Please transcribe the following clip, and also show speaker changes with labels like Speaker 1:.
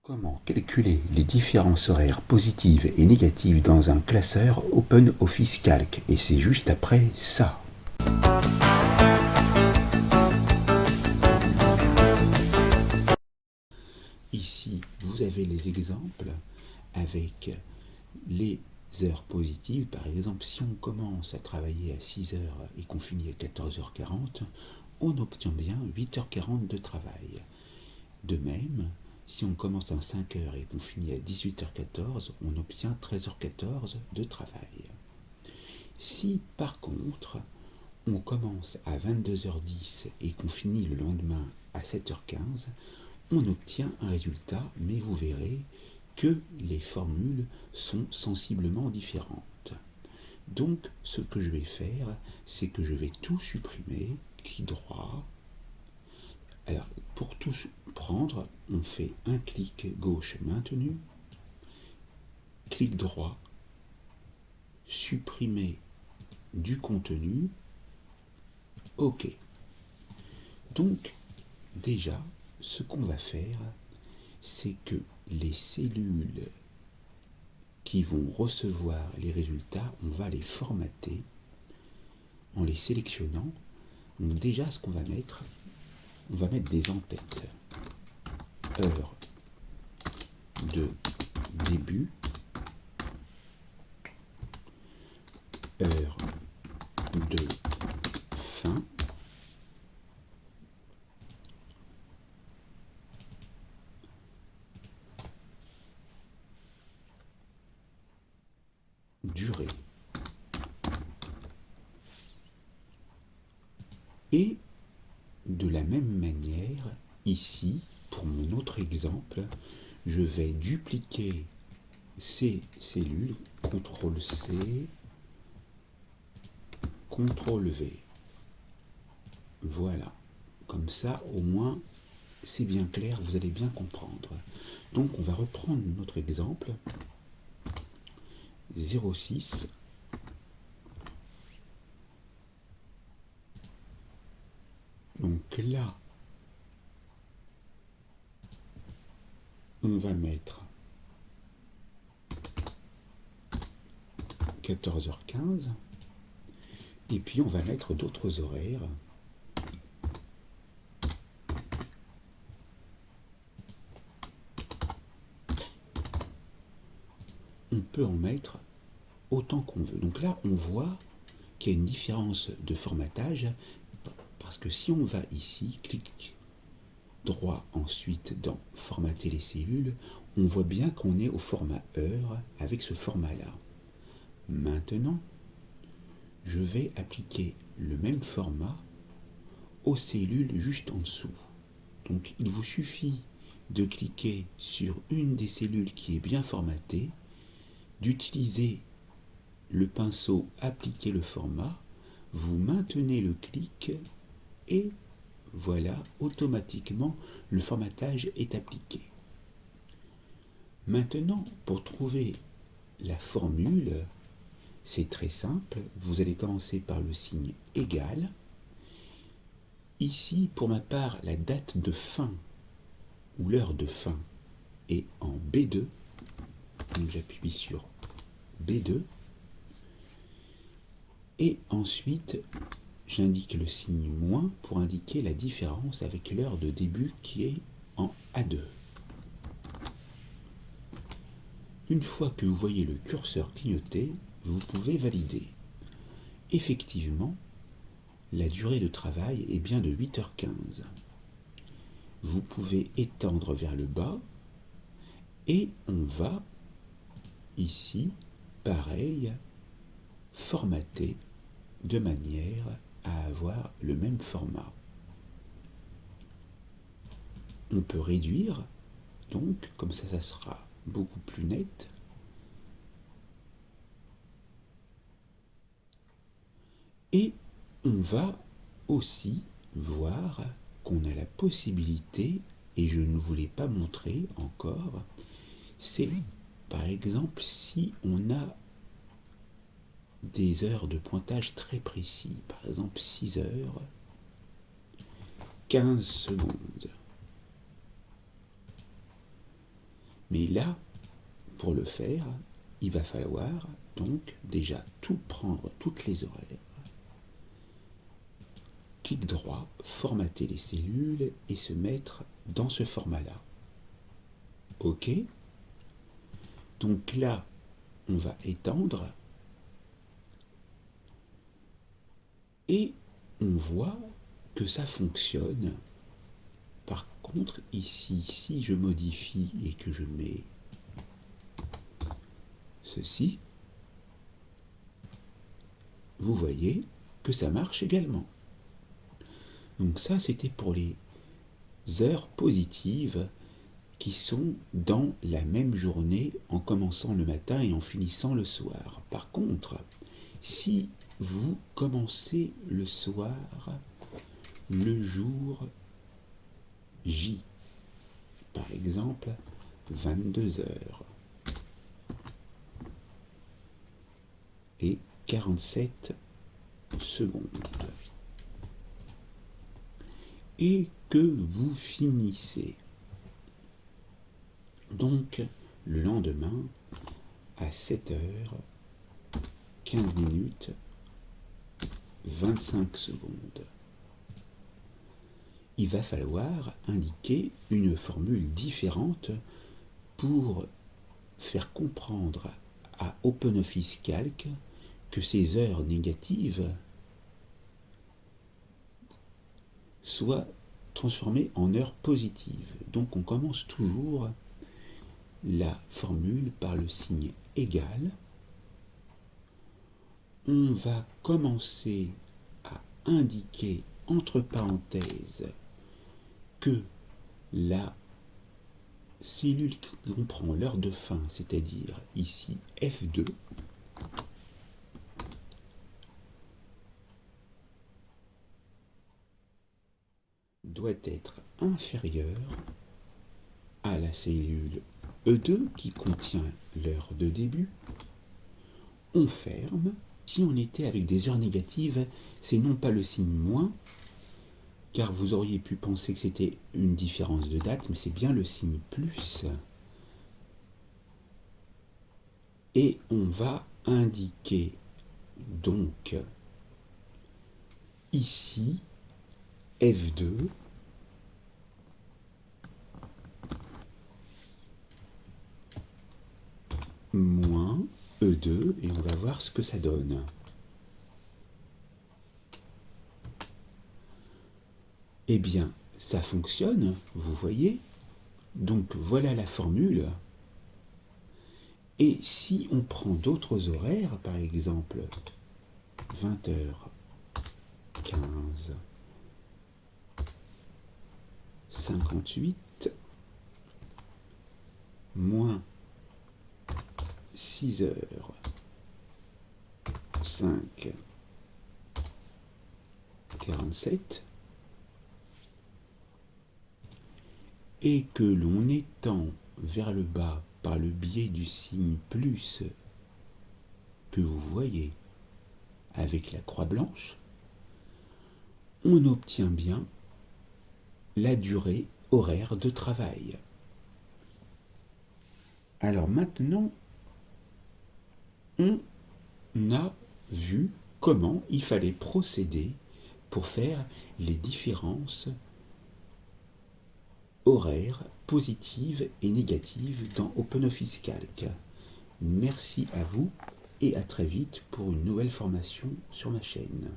Speaker 1: Comment calculer les différences horaires positives et négatives dans un classeur OpenOffice Calc? Et c'est juste après ça. Ici, vous avez les exemples avec les heures positives. Par exemple, si on commence à travailler à 6 heures et qu'on finit à 14h40, on obtient bien 8h40 de travail. De même, si on commence à 5 heures et qu'on finit à 18h14, on obtient 13h14 de travail. Si par contre, on commence à 22h10 et qu'on finit le lendemain à 7h15, on obtient un résultat, mais vous verrez que les formules sont sensiblement différentes. Donc, ce que je vais faire, c'est que je vais tout supprimer, clic droit. Alors, pour tout prendre, on fait un clic gauche maintenu, clic droit, supprimer du contenu, OK. Donc, déjà, ce qu'on va faire, c'est que les cellules qui vont recevoir les résultats, on va les formater en les sélectionnant. Donc déjà, ce qu'on va mettre, on va mettre des en-têtes. Heure de début, heure de fin, durée. Et de la même manière, ici, pour mon autre exemple, je vais dupliquer ces cellules, CTRL-C, CTRL-V. Voilà. Comme ça, au moins, c'est bien clair, vous allez bien comprendre. Donc, on va reprendre notre exemple. 06. Donc là, on va mettre 14h15. Et puis, on va mettre d'autres horaires. On peut en mettre autant qu'on veut. Donc là, on voit qu'il y a une différence de formatage, parce que si on va ici, clic droit ensuite dans formater les cellules, on voit bien qu'on est au format heure avec ce format-là. Maintenant, je vais appliquer le même format aux cellules juste en dessous. Donc il vous suffit de cliquer sur une des cellules qui est bien formatée, d'utiliser le pinceau appliquer le format, vous maintenez le clic et voilà, automatiquement le formatage est appliqué. Maintenant, pour trouver la formule, c'est très simple, vous allez commencer par le signe égal. Ici, pour ma part, la date de fin ou l'heure de fin est en B2, donc j'appuie sur B2. Et ensuite, j'indique le signe moins pour indiquer la différence avec l'heure de début qui est en A2. Une fois que vous voyez le curseur clignoter, vous pouvez valider. Effectivement, la durée de travail est bien de 8h15. Vous pouvez étendre vers le bas et on va ici, pareil, formater de manière à avoir le même format. On peut réduire, donc comme ça sera beaucoup plus net. Et on va aussi voir qu'on a la possibilité, et je ne vous l'ai pas montré encore, c'est par exemple si on a des heures de pointage très précis, par exemple 6 heures, 15 secondes. Mais là, pour le faire, il va falloir donc déjà tout prendre, toutes les horaires, clic droit, formater les cellules et se mettre dans ce format-là. OK. Donc là, on va étendre et on voit que ça fonctionne. Par contre, ici, si je modifie et que je mets ceci, vous voyez que ça marche également. Donc ça, c'était pour les heures positives qui sont dans la même journée en commençant le matin et en finissant le soir. Par contre, si vous commencez le soir, le jour J, par exemple 22 heures et 47 secondes, et que vous finissez donc le lendemain à 7 heures 15 minutes 25 secondes. Il va falloir indiquer une formule différente pour faire comprendre à OpenOffice Calc que ces heures négatives soient transformées en heures positives. Donc on commence toujours la formule par le signe égal. On va commencer à indiquer entre parenthèses que la cellule qui comprend l'heure de fin, c'est-à-dire ici F2, doit être inférieure à la cellule E2 qui contient l'heure de début. On ferme. Si on était avec des heures négatives, c'est non pas le signe moins, car vous auriez pu penser que c'était une différence de date, mais c'est bien le signe plus. Et on va indiquer donc ici F2 moins E2 et on va voir ce que ça donne. Eh bien, ça fonctionne, vous voyez. Donc voilà la formule. Et si on prend d'autres horaires, par exemple 20h15, 58, moins 6h, 5, 47, et que l'on étend vers le bas par le biais du signe plus que vous voyez avec la croix blanche, on obtient bien la durée horaire de travail. Alors maintenant, on a vu comment il fallait procéder pour faire les différences horaires positives et négatives dans OpenOffice Calc. Merci à vous et à très vite pour une nouvelle formation sur ma chaîne.